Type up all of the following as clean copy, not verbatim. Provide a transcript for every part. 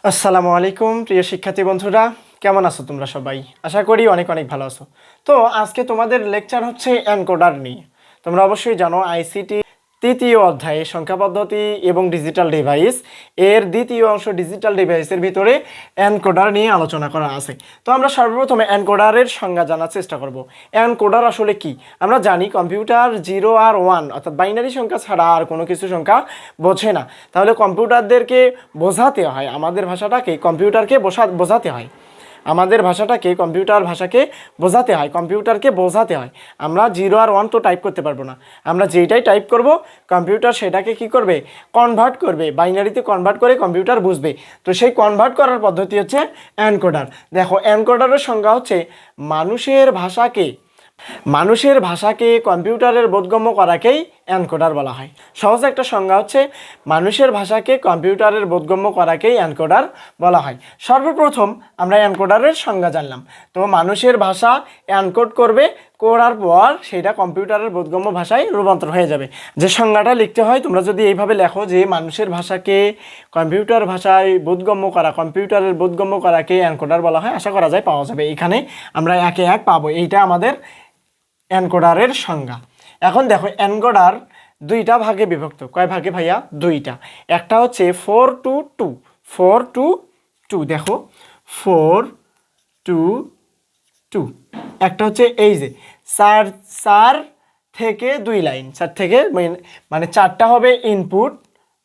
আসসালামু আলাইকুম প্রিয় শিক্ষার্থী বন্ধুরা, কেমন আছো তোমরা সবাই? আশা করি অনেক অনেক ভালো আছো। তো আজকে তোমাদের লেকচার হচ্ছে এনকোডার নিয়ে। তোমরা অবশ্যই জানো আইসিটি তৃতীয় অধ্যায়ে সংখ্যা পদ্ধতি এবং ডিজিটাল ডিভাইস এর দ্বিতীয় অংশ ডিজিটাল ডিভাইসের ভিতরে এনকোডার নিয়ে আলোচনা করা আছে। তো আমরা সর্বপ্রথমে এনকোডারের সংজ্ঞা জানার চেষ্টা করব। এনকোডার আসলে কি? আমরা জানি কম্পিউটার 0 আর 1 অর্থাৎ বাইনারি সংখ্যা ছাড়া আর কোনো কিছু সংখ্যা বোঝে না। তাহলে কম্পিউটারদেরকে বোঝাতে হয়, আমাদের ভাষাটাকে কম্পিউটারকে বোঝাতে হয়, আমাদের ভাষাটাকে কম্পিউটার ভাষাকে বোঝাতে হয়, কম্পিউটারকে বোঝাতে হয়। আমরা 0 আর 1 তো টাইপ করতে পারবো না, আমরা যেইটাই টাইপ করব কম্পিউটার সেটাকে কি করবে? কনভার্ট করবে, বাইনারিতে কনভার্ট করে কম্পিউটার বুঝবে। তো সেই কনভার্ট করার পদ্ধতি হচ্ছে এনকোডার। দেখো, এনকোডারের সংজ্ঞা হচ্ছে মানুষের ভাষাকে কম্পিউটারের বোধগম্য করাকেই এনকোডার বলা হয়। সহজ একটা সংজ্ঞা হচ্ছে মানুষের ভাষাকে কম্পিউটারের বোধগম্য করাকেই এনকোডার বলা হয়। সর্বপ্রথম আমরা এনকোডারের সংজ্ঞা জানলাম। তো মানুষের ভাষা এনকোড করার পর সেটা কম্পিউটারের বোধগম্য ভাষায় রূপান্তর হয়ে যাবে। যে সংজ্ঞাটা লিখতে হয়, তোমরা যদি এইভাবে লেখো যে মানুষের ভাষাকে কম্পিউটার ভাষায় কম্পিউটারের বোধগম্য করাকে এনকোডার বলা হয়, আশা করা যায় পাওয়া যাবে। এখানে আমরা একে এক পাবো। এইটা আমাদের এনকোডারের সংজ্ঞা। এখন দেখো, এনকোডার দুইটা ভাগে বিভক্ত। কয় ভাগে ভাইয়া? দুইটা। একটা হচ্ছে 4 to 2, 4 to 2। দেখো 4 to 2। একটা হচ্ছে এই যে 4 থেকে 2 লাইন, 4 থেকে মানে 4টা হবে ইনপুট,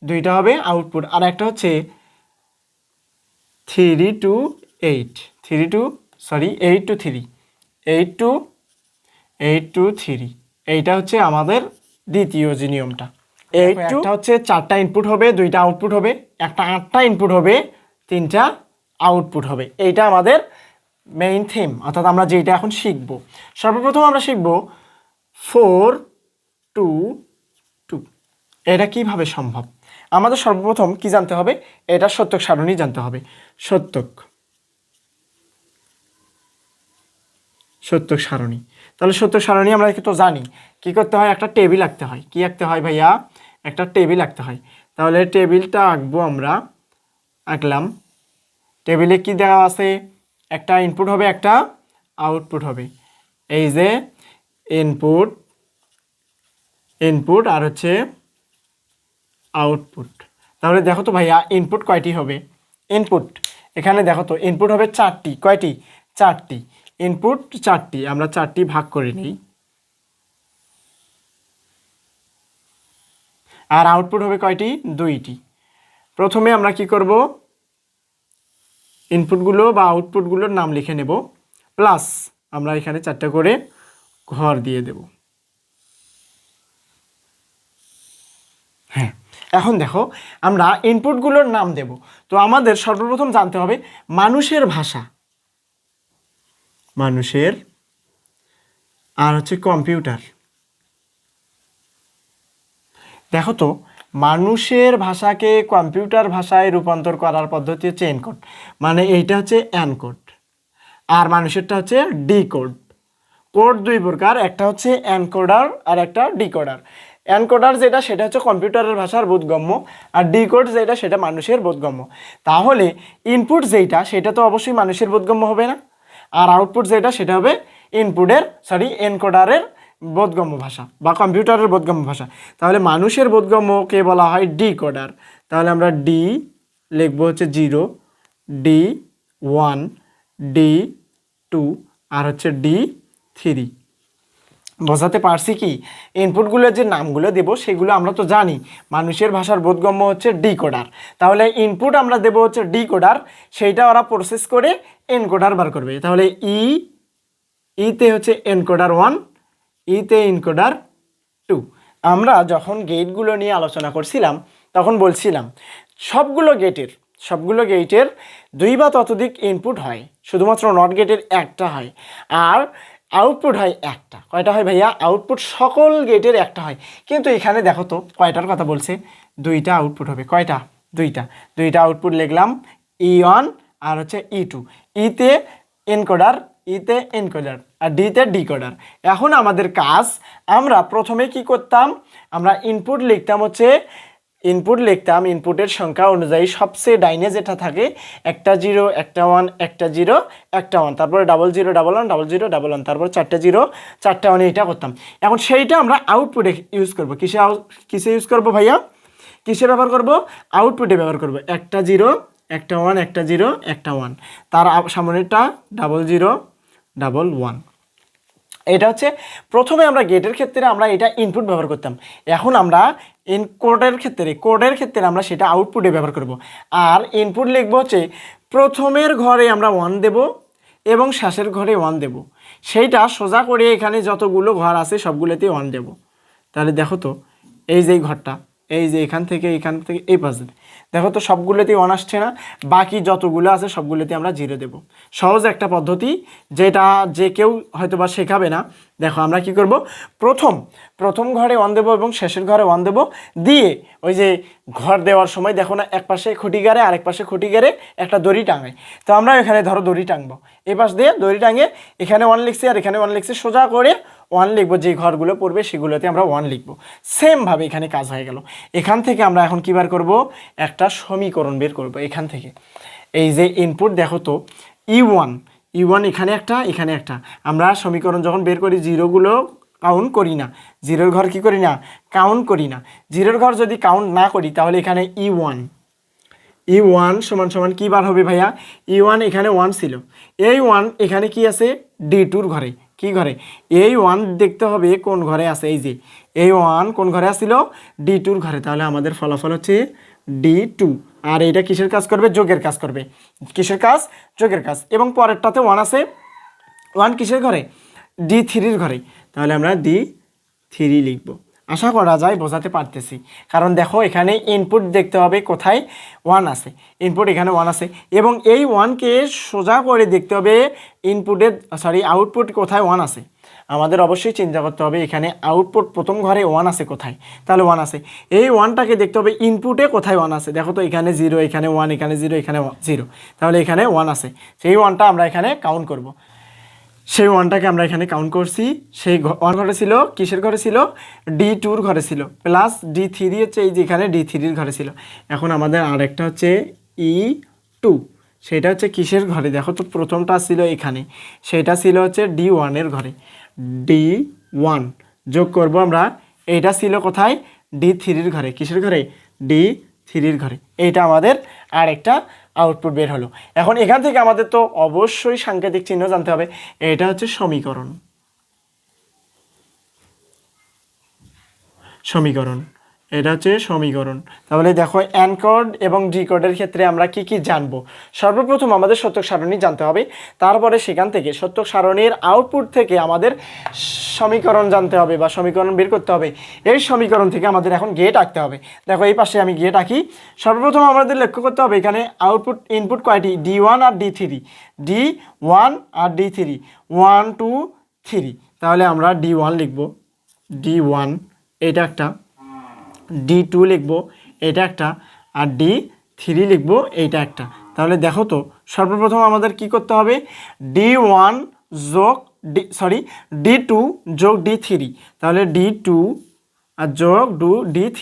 2টা হবে আউটপুট। আর একটা হচ্ছে 3 to 8, 8 to 3, 8 to 3। এইটা হচ্ছে আমাদের দ্বিতীয় যে নিয়মটা। একটা হচ্ছে 4টা ইনপুট হবে, 2টা আউটপুট হবে। একটা 8টা ইনপুট হবে, 3টা আউটপুট হবে। এইটা আমাদের মেইন থিম, অর্থাৎ আমরা যেটা এখন শিখব। সর্বপ্রথম আমরা শিখব 4 to 2। এটা কিভাবে সম্ভব? আমাদের সর্বপ্রথম কি জানতে হবে? এটা সত্যক সারণী জানতে হবে। সত্যক সারণী। তাহলে সত্যক সারণী আমরা তো জানি কি করতে হয়, একটা টেবিল আঁকতে হয়। কি আঁকতে হয় ভাইয়া? একটা টেবিল আঁকতে হয়। তাহলে টেবিলটা আঁকবো আমরা। আঁকলাম। টেবিলে কি দেওয়া আছে? একটা ইনপুট হবে, একটা আউটপুট হবে। এই যে ইনপুট আর হচ্ছে আউটপুট। তাহলে দেখো তো ভাইয়া, ইনপুট কয়টি হবে? ইনপুট এখানে দেখো তো, ইনপুট হবে 4টি। কয়টি? 4টি। ইনপুট 4টি, আমরা 4টি ভাগ করে নিই। আর আউটপুট হবে কয়টি? 2টি। প্রথমে আমরা কি করব? ইনপুটগুলো বা আউটপুটগুলোর নাম লিখে নেব, প্লাস আমরা এখানে 4টা করে ঘর দিয়ে দেব। হ্যাঁ, এখন দেখো, আমরা ইনপুটগুলোর নাম দেব। তো আমাদের সর্বপ্রথম জানতে হবে মানুষের ভাষা, আর হচ্ছে কম্পিউটার। দেখো তো, মানুষের ভাষাকে কম্পিউটার ভাষায় রূপান্তর করার পদ্ধতি হচ্ছে এনকোড, মানে এইটা হচ্ছে এনকোড। আর মানুষেরটা হচ্ছে ডিকোড। কোড দুই প্রকার, একটা হচ্ছে এনকোডার আর একটা ডিকোডার। এনকোডার যেটা, সেটা হচ্ছে কম্পিউটারের ভাষার বোধগম্য, আর ডিকোড যেটা, সেটা মানুষের বোধগম্য। তাহলে ইনপুট যেটা, সেটা তো অবশ্যই মানুষের বোধগম্য হবে না, আর আউটপুট যেটা, সেটা হবে এনকোডারের বোধগম্য ভাষা বা কম্পিউটারের বোধগম্য ভাষা। তাহলে মানুষের বোধগম্যকে বলা হয় ডিকোডার। তাহলে আমরা ডি লিখবো হচ্ছে 0, D1, D2 আর হচ্ছে D3। বোঝাতে পারছি কি? ইনপুটগুলোর যে নামগুলো দেব সেগুলো আমরা তো জানি। মানুষের ভাষার বোধগম্য হচ্ছে ডিকোডার। তাহলে ইনপুট আমরা দেব হচ্ছে ডিকোডার, সেইটা ওরা প্রসেস করে এনকোডার বার করবে। তাহলে ইতে হচ্ছে এনকোডার 1, ইতে এনকোডার 2। আমরা যখন গেটগুলো নিয়ে আলোচনা করছিলাম তখন বলছিলাম সবগুলো গেটের 2 বা ততোধিক ইনপুট হয়, শুধুমাত্র নট গেটের একটা হয়, আর আউটপুট হয় একটা। কয়টা হয় ভাইয়া? আউটপুট সকল গেটের একটা হয়। কিন্তু এখানে দেখো তো কয়টার কথা বলছে? 2টা আউটপুট হবে। কয়টা? 2টা আউটপুট লিখলাম, E1 আর হচ্ছে E2। ইতে এনকোডার আর ডিতে ডিকোডার। এখন আমাদের কাজ, আমরা প্রথমে কি করতাম? আমরা ইনপুট লিখতাম হচ্ছে ইনপুট লিখতাম, ইনপুটের সংখ্যা অনুযায়ী সবচেয়ে ডাইনে যেটা থাকে একটা 0 একটা 1 একটা 0 একটা 1, তারপরে 0 0 1 1 0 0 1 1, তারপর 4টা 0 4টা 1 এটা করতাম। এখন সেইটা আমরা আউটপুটে ইউজ করব। কিসে ইউজ করব ভাইয়া? কিসে ব্যবহার করব? আউটপুটে ব্যবহার করব। একটা 0 একটা 1 একটা 0 একটা 1, তার সামনেরটা 0 0 1 1। এটা হচ্ছে প্রথমে আমরা গেটের ক্ষেত্রে আমরা এটা ইনপুট ব্যবহার করতাম। এখন আমরা কোডের ক্ষেত্রে আমরা সেটা আউটপুটে ব্যবহার করব। আর ইনপুট লিখব হচ্ছে প্রথমের ঘরে আমরা 1 দেব এবং শেষের ঘরে 1 দেব। সেইটা সোজা করে এখানে যতগুলো ঘর আছে সবগুলোতেই 1 দেব। তাহলে দেখো তো এই যে ঘরটা, এই যে এখান থেকে এই পাশে দেখো তো সবগুলোতেই 1 আসছে না? বাকি যতগুলো আছে সবগুলোতে আমরা 0 দেব। সহজ একটা পদ্ধতি, যেটা যে কেউ হয়তো বা শেখাবে না। দেখো আমরা কি করব, প্রথম ঘরে 1 দেব এবং শেষের ঘরে 1 দেব, দিয়ে ওই যে ঘর দেওয়ার সময় দেখো না এক পাশে খুঁটি গাড়ে আরেক পাশে খুঁটি গাড়ে একটা দড়ি টাঙায়। তো আমরা এখানে ধরো দড়ি টাঙবো, এই পাশ দিয়ে দড়ি টাঙে এখানে 1 লিখছি আর এখানে 1 লিখছি, সোজা করে 1 লিখবো। যে ঘরগুলো পড়বে সেগুলোতে আমরা 1 লিখবো। সেমভাবে এখানে কাজ হয়ে গেল। এখান থেকে আমরা এখন কী বার করবো? একটা সমীকরণ বের করবো এখান থেকে। এই যে ইনপুট দেখো তো E1 এখানে একটা। আমরা সমীকরণ যখন বের করি জিরোগুলো কাউন্ট করি না, জিরোর ঘর কি করি না? কাউন্ট করি না। জিরোর ঘর যদি কাউন্ট না করি তাহলে এখানে E1 সমান সমান কী বার হবে ভাইয়া? E1 এখানে 1 ছিল, এই 1 এখানে কি আছে? D2 ঘরে। কি ঘরে? এই 1 দেখতে হবে কোন ঘরে আছে। এই যে এই 1 কোন ঘরে আসছিল? D2 ঘরে। তাহলে আমাদের ফলাফল হচ্ছে D2। আর এটা কিসের কাজ করবে? যোগের কাজ করবে। কিসের কাজ? যোগের কাজ। এবং পরেরটাতে 1 আছে, 1 কিসের ঘরে? D3 ঘরে। তাহলে আমরা D3 লিখব। আশা করা যায় বোঝাতে পারতেছি। কারণ দেখো এখানে ইনপুট দেখতে হবে কোথায় 1 আছে, ইনপুট এখানে 1 আছে, এবং এই 1কে সোজা করে দেখতে হবে আউটপুট কোথায় 1 আছে। আমাদের অবশ্যই চিন্তা করতে হবে এখানে আউটপুট প্রথম ঘরে 1 আছে কোথায়। তাহলে 1 আছে, এই 1টাকে দেখতে হবে ইনপুটে কোথায় 1 আছে। দেখো তো এখানে 0 এখানে 1 এখানে 0 এখানে 0, তাহলে এখানে 1 আছে। সেই 1টা আমরা এখানে কাউন্ট করব। সেই 1টাকে আমরা এখানে কাউন্ট করছি। সেই 1 ঘরে ছিল, কিসের ঘরে ছিল? D2 ঘরে ছিল, প্লাস D3 হচ্ছে এই যে এখানে D3 ঘরে ছিল। এখন আমাদের আরেকটা হচ্ছে E2, সেটা হচ্ছে কিসের ঘরে? দেখো তো প্রথমটা ছিল এখানে, সেটা ছিল হচ্ছে D1 ঘরে। D1 যোগ করব আমরা, এইটা ছিল কোথায়? D3 ঘরে। কিসের ঘরে? D3 ঘরে। এইটা আমাদের আরেকটা আউটপুট বের হলো। এখন এখান থেকে আমাদের তো অবশ্যই সাংকেতিক চিহ্ন জানতে হবে। এটা হচ্ছে সমীকরণ। এটা হচ্ছে সমীকরণ। তাহলে দেখো এনকোড এবং ডিকোডের ক্ষেত্রে আমরা কি কি জানবো? সর্বপ্রথম আমাদের সত্যক সারণী জানতে হবে, তারপরে সেখান থেকে সত্যক সারণীর আউটপুট থেকে আমাদের সমীকরণ জানতে হবে বা সমীকরণ বের করতে হবে। এই সমীকরণ থেকে আমাদের এখন গেট আঁকতে হবে। দেখো এই পাশে আমি গেট আঁকি। সর্বপ্রথম আমাদের লক্ষ্য করতে হবে এখানে ইনপুট কয়টি? D1 আর D3, D1 আর D3, 1 2 3। তাহলে আমরা D1 লিখব, D1 এটা একটা, D2 লিখব এটা একটা, আর D3 লিখব এইটা একটা। তাহলে দেখো তো সর্বপ্রথম আমাদের কি করতে হবে? D1 যোগ D2 যোগ D3। তাহলে D2 আর যোগ D3।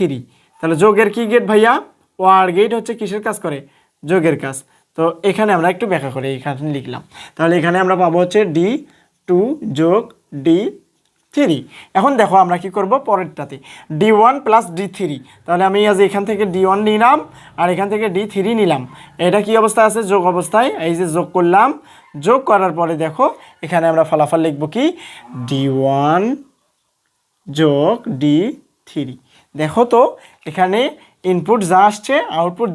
তাহলে যোগের কি গেট ভাইয়া? ওয়ার গেট হচ্ছে কিসের কাজ করে? যোগের কাজ। তো এখানে আমরা একটু ব্যাখ্যা করে এখানে লিখলাম। তাহলে এখানে আমরা পাবো হচ্ছে D2 যোগ D3। এখন দেখো আমরা কি করব পরেরটাতে, D1 প্লাস D3। তাহলে আমি আজ এখান থেকে D1 নিলাম আর এখান থেকে D3 নিলাম। এটা কি অবস্থায় আছে? যোগ অবস্থায়। এই যে যোগ করলাম, যোগ করার পরে দেখো এখানে আমরা ফলাফল লিখব কি? D1 যোগ D3। দেখো তো এখানে ইনপুট যা আসছে আউটপুট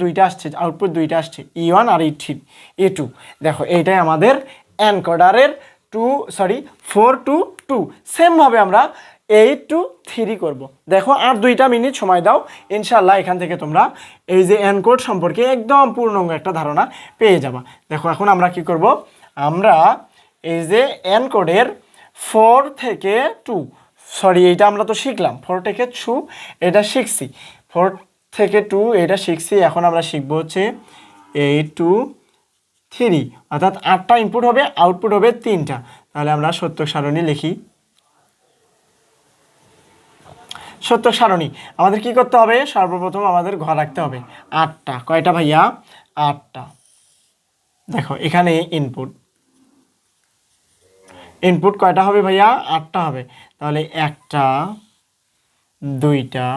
দুইটা আসছে, E1 আর E2। দেখো এইটাই আমাদের এনকোডারের 4 to 2। সেমভাবে আমরা 8 to 3 করব। দেখো আর 2টা মিনিট সময় দাও, ইনশাল্লাহ এখান থেকে তোমরা এই যে এনকোড সম্পর্কে একদম পূর্ণাঙ্গ একটা ধারণা পেয়ে যাবা। দেখো এখন আমরা কি করব? আমরা এই যে এনকোডের 4 থেকে 2, এইটা আমরা তো শিখলাম 4 থেকে 2, এটা শিখছি 4 থেকে 2 এটা শিখছি। এখন আমরা শিখবো হচ্ছে 8 to 3, অর্থাৎ 8টা ইনপুট হবে, আউটপুট হবে 3টা। তাহলে আমরা সত্যক সারণী লিখি। সত্যক সারণী আমাদের কি করতে হবে? সর্বপ্রথম আমাদের ঘর রাখতে হবে 8টা। কয়টা ভাইয়া? 8টা। দেখো এখানে ইনপুট কয়টা হবে ভাইয়া? 8টা হবে। তাহলে 1টা 2টা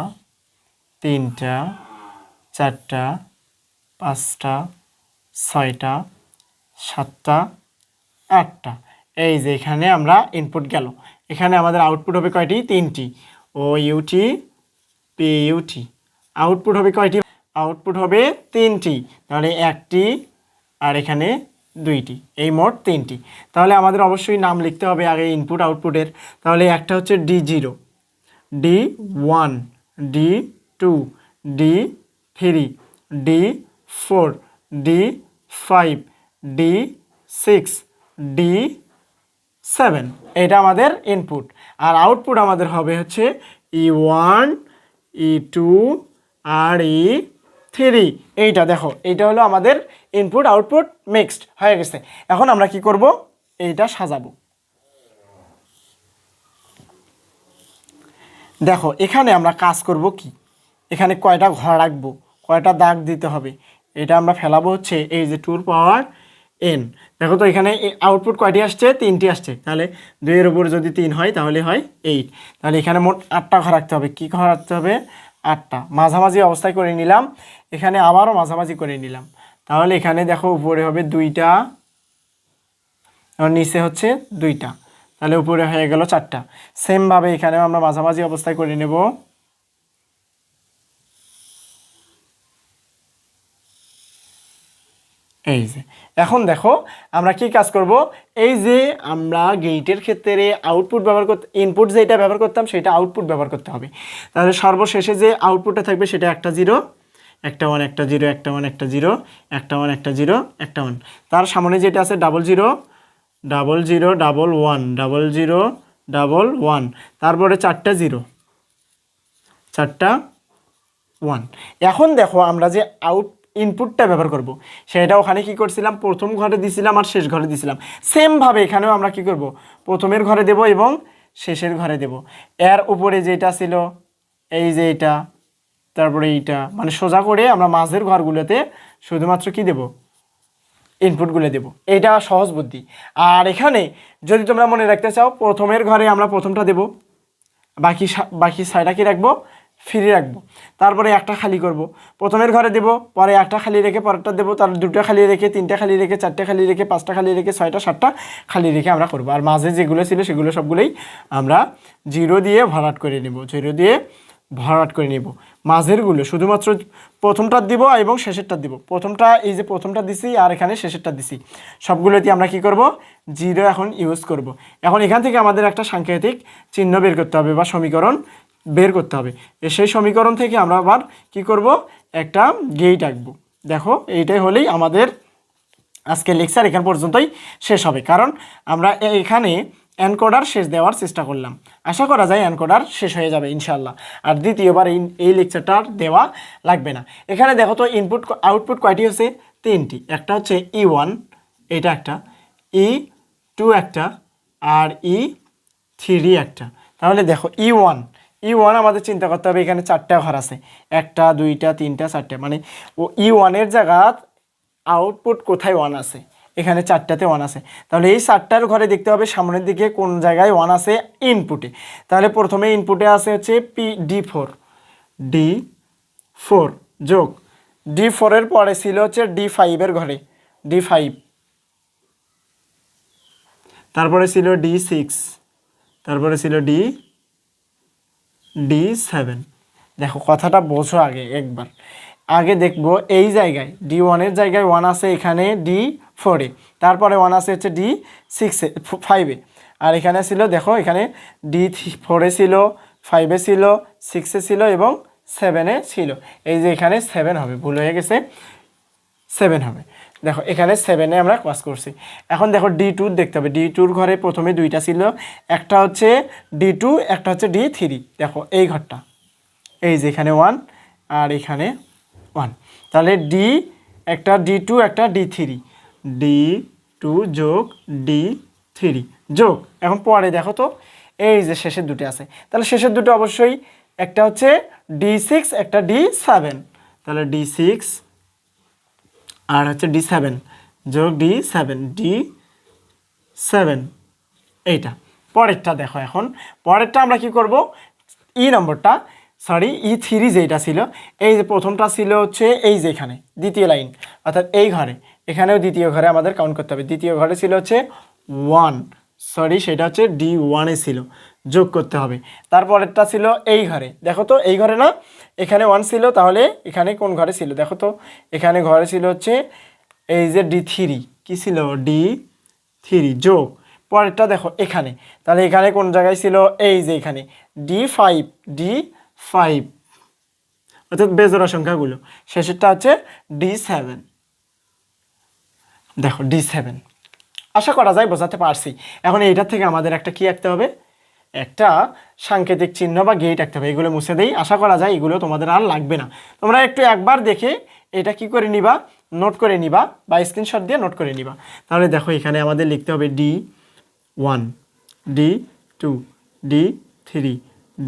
3টা 4টা 5টা 6টা 7টা 8টা। এই যে এখানে আমরা ইনপুট গেল, এখানে আমাদের আউটপুট হবে কয়টি? 3টি। O U T P UT output হবে কয়টি? আউটপুট হবে 3টি। তাহলে 1টি আর এখানে 2টি, এই মোট 3টি। তাহলে আমাদের অবশ্যই নাম লিখতে হবে আগে ইনপুট আউটপুটের। তাহলে একটা হচ্ছে D0, D1, D2, D3, D4, D5, D6, D7, এটা আমাদের ইনপুট। আর আউটপুট আমাদের হবে হচ্ছে E1, E2 আর E3। এইটা দেখো, এইটা হলো আমাদের ইনপুট আউটপুট মিক্সড হয়ে গেছে। এখন আমরা কি করব? এইটা সাজাবো। দেখো এখানে আমরা কাজ করব কি, এখানে কয়টা ঘর রাখবো, কয়টা দাগ দিতে হবে, এটা আমরা ফেলাবো হচ্ছে এই যে 2 পাওয়ার n। দেখো তো এখানে আউটপুট কয়টি আসছে? 3টি আসছে। তাহলে 2 এর উপর যদি 3 হয় তাহলে হয় 8। তাহলে এখানে মোট 8টা ঘর রাখতে হবে। কি ঘর রাখতে হবে? 8টা। মাঝামাঝি অবস্থায় করে নিলাম, এখানে আবারও মাঝামাঝি করে নিলাম। তাহলে এখানে দেখো উপরে হবে 2টা আর নিচে হচ্ছে 2টা, তাহলে উপরে হয়ে গেল 4টা। সেমভাবে এখানেও আমরা মাঝামাঝি অবস্থায় করে নেব। এই যে এখন দেখো আমরা কি কাজ করব? এই যে আমরা গেটের ক্ষেত্রে আউটপুট ব্যবহার করতে, ইনপুট যেটা ব্যবহার করতাম সেটা আউটপুট ব্যবহার করতে হবে। তাহলে সর্বশেষে যে আউটপুটটা থাকবে সেটা একটা 0, একটা 1, একটা 0, একটা 1, একটা 0, একটা 1, একটা 0, একটা 1। তার সামনে যেটা আছে 00, 00, 11, 00, 11, তারপরে 4টা 0, 4টা 1। এখন দেখো আমরা যে ইনপুটটা ব্যবহার করব সেটা ওখানে কি করছিলাম? প্রথম ঘরে দিছিলাম আর শেষ ঘরে দিছিলাম। সেমভাবে এখানেও আমরা কি করব? প্রথমের ঘরে দেব এবং শেষের ঘরে দেব। এর উপরে যেটা ছিল এই যে এটা, তারপরে এইটা, মানে সোজা করে আমরা মাঝের ঘরগুলোতে শুধুমাত্র কি দেব? ইনপুটগুলো দেব। এইটা সহজ বুদ্ধি। আর এখানে যদি তোমরা মনে রাখতে চাও, প্রথমের ঘরে আমরা প্রথমটা দেব, বাকি 6টা কি রাখবো? ফ্রি রাখবো। তারপরে একটা খালি করব, প্রথমের ঘরে দেব, পরে একটা খালি রেখে পরেরটা দেবো, তার 2টা খালি রেখে, 3টা খালি রেখে, 4টে খালি রেখে, 5টা খালি রেখে, 6টা 7টা খালি রেখে আমরা করব। আর মাঝে যেগুলো ছিল সেগুলো সবগুলোই আমরা 0 দিয়ে ভরাট করে নেব, 0 দিয়ে ভরাট করে নেব। মাঝেরগুলো শুধুমাত্র প্রথমটা দিব এবং শেষেরটা দিব। প্রথমটা এই যে প্রথমটা দিছি আর এখানে শেষেরটা দিছি, সবগুলোতে আমরা কি করব? 0 এখন ইউজ করব। এখন এখান থেকে আমাদের একটা সাংকেতিক চিহ্ন বের করতে হবে বা সমীকরণ বের করতে হবে। সেই সমীকরণ থেকে আমরা আবার কি করব? একটা গেট আঁকবো। দেখো এইটাই হলেই আমাদের আজকের লেকচার এখান পর্যন্তই শেষ হবে, কারণ আমরা এখানে এনকোডার শেষ দেওয়ার চেষ্টা করলাম। আশা করা যায় এনকোডার শেষ হয়ে যাবে ইনশাল্লাহ, আর দ্বিতীয়বার এই লেকচারটার দেওয়া লাগবে না। এখানে দেখো তো ইনপুট আউটপুট কয়টি হচ্ছে? 3টি। একটা হচ্ছে E1, এটা একটা, E2 একটা, আর E3 একটা। তাহলে দেখো E1 আমাদের চিন্তা করতে হবে, এখানে 4টা ঘর আছে, 1টা 2টা 3টা 4টা, মানে ও E1-এর জায়গা আউটপুট কোথায় 1 আছে? এখানে 4টাতে 1 আছে। তাহলে এই 4টার ঘরে দেখতে হবে সামনের দিকে কোন জায়গায় 1 আছে ইনপুটে। তাহলে প্রথমে ইনপুটে আছে হচ্ছে D4 যোগ D4 এর পরে ছিল হচ্ছে D5 এর ঘরে D5, তারপরে ছিল D6, তারপরে ছিল D7। দেখো কথাটা বোঝো আগে একবার, আগে দেখবো এই জায়গায় D1-এর জায়গায় 1 আছে এখানে D4-এ, তারপরে 1 আছে হচ্ছে D6-এ 5-এ, আর এখানে ছিল দেখো এখানে D4-এ ছিল, 5-এ ছিল, 6-এ ছিল এবং 7-এ ছিল। এই যে এখানে 7 হবে, ভুল হয়ে গেছে, 7 হবে। দেখো এখানে 7-এ আমরা কাজ করছি। এখন দেখো D2 দেখতে হবে, D2-র ঘরে প্রথমে 2টা ছিল, একটা হচ্ছে D2, একটা হচ্ছে D3। দেখো এই ঘরটা, এই যে এখানে 1 আর এখানে 1, তাহলে একটা D2 একটা D3, D2 যোগ D3 যোগ, এখন পরে দেখো তো এই যে শেষের দুটো আছে, তাহলে শেষের দুটো অবশ্যই একটা হচ্ছে D6 একটা D7, তাহলে D6 আর হচ্ছে D7 যোগ D7 D7 এইটা। পরেরটা দেখো, এখন পরেরটা আমরা কি করব, নম্বরটা সরি E3 যেটা ছিল, এই যে প্রথমটা ছিল হচ্ছে এই যে এখানে দ্বিতীয় লাইন, অর্থাৎ এই ঘরে, এখানেও দ্বিতীয় ঘরে আমাদের কাউন্ট করতে হবে। দ্বিতীয় ঘরে ছিল হচ্ছে 1, সরি সেটা হচ্ছে D1 ছিল, যোগ করতে হবে। তারপরেরটা ছিল এই ঘরে, দেখো তো এই ঘরে না, এখানে 1 ছিল, তাহলে এখানে কোন ঘরে ছিল দেখো তো, এখানে ঘরে ছিল হচ্ছে এই যে D3, কি ছিল D3 যোগ পরেরটা দেখো এখানে, তাহলে এখানে কোন জায়গায় ছিল, এই যে এখানে D5 অর্থাৎ বেজোড়া সংখ্যাগুলো, শেষেরটা হচ্ছে D7, দেখো D7। আশা করা যায় বোঝাতে পারছি। এখন এইটার থেকে আমাদের একটা কি আঁকতে হবে, একটা সাংকেতিক চিহ্ন বা গেট আঁকতে হবে। এগুলো মুছে দেই, আশা করা যায় এগুলো তোমাদের আর লাগবে না। তোমরা একটু একবার দেখে এটা কি করে নিবা, নোট করে নিবা বা স্ক্রিনশট দিয়ে নোট করে নিবা। তাহলে দেখো এখানে আমাদের লিখতে হবে D1 D2 D3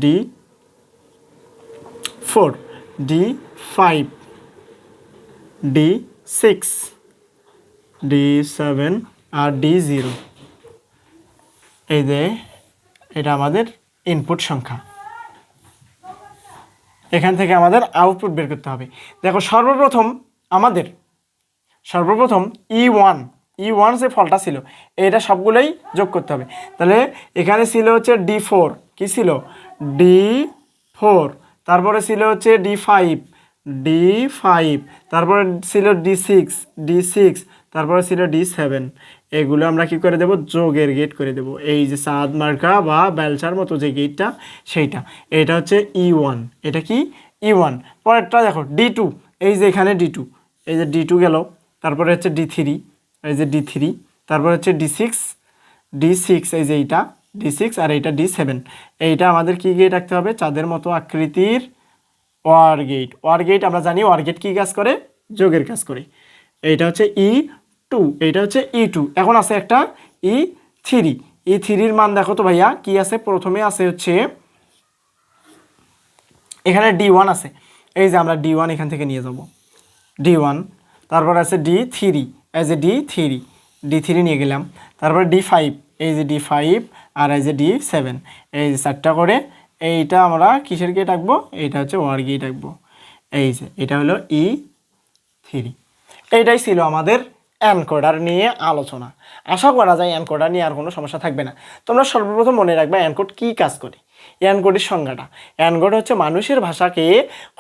D4 D5 D6 D7 আর D0। এই যে এটা আমাদের ইনপুট সংখ্যা, এখান থেকে আমাদের আউটপুট বের করতে হবে। দেখো সর্বপ্রথম E1 যে ফলটা ছিল এটা সবগুলোই যোগ করতে হবে। তাহলে এখানে ছিল হচ্ছে D4, কি ছিল D4, তারপরে ছিল হচ্ছে D5, তারপরে ছিল D6, তারপরে ছিল D7। এগুলো আমরা কি করে দেব, যোগের গেট করে দেব, এই যে চাঁদ মার্কা বা বেলচার মতো যে গেটটা সেইটা। এটা হচ্ছে E1, এটা কি E1। পরেরটা দেখো D2, এই যে এখানে D2, এই যে D2 গেল, তারপরে হচ্ছে D3, এই যে D3, তারপর হচ্ছে D6 এই যে এইটা D6 আর এইটা D7। এইটা আমাদের কি গেট রাখতে হবে, চাঁদের মতো আকৃতির ওয়ার গেট। আমরা জানি ওয়ার গেট কি কাজ করে, যোগের কাজ করে। এইটা হচ্ছে E2, এইটা হচ্ছে E2। এখন আছে একটা E3 মান দেখো তো ভাইয়া কি আছে, প্রথমে আছে হচ্ছে এখানে D1 আছে, এই যে আমরা D1 এখান থেকে নিয়ে যাব D1, তারপর আছে D3, এই যে D3 নিয়ে গেলাম, তারপর D5, এই যে D5 আর এই যে D7, এই যে 4টা করে। এইটা আমরা কিসের গেট আঁকবো, এইটা হচ্ছে ওয়ার গেট আঁকবো। এই যে এটা হলো E3। এইটাই ছিল আমাদের এনকোডার নিয়ে আলোচনা। আশা করা যায় এনকোডার নিয়ে আর কোনো সমস্যা থাকবে না। তোমরা সর্বপ্রথম মনে রাখবে এনকোড কী কাজ করে। এনকোডের সংজ্ঞাটা, এনকোড হচ্ছে মানুষের ভাষাকে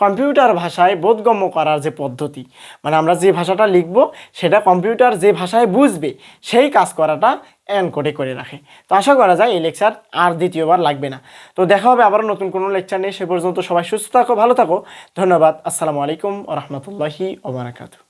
কম্পিউটার ভাষায় বোধগম্য করার যে পদ্ধতি, মানে আমরা যে ভাষাটা লিখব সেটা কম্পিউটার যে ভাষায় বুঝবে সেই কাজ করাটা এনকোডে করে রাখে। তো আশা করা যায় এই লেকচার আর দ্বিতীয়বার লাগবে না। তো দেখা হবে আবার নতুন কোনো লেকচার নিয়ে। সে পর্যন্ত সবাই সুস্থ থাকো, ভালো থাকো। ধন্যবাদ। আসসালামু আলাইকুম ওয়া রাহমাতুল্লাহি ওয়া বারাকাতুহু।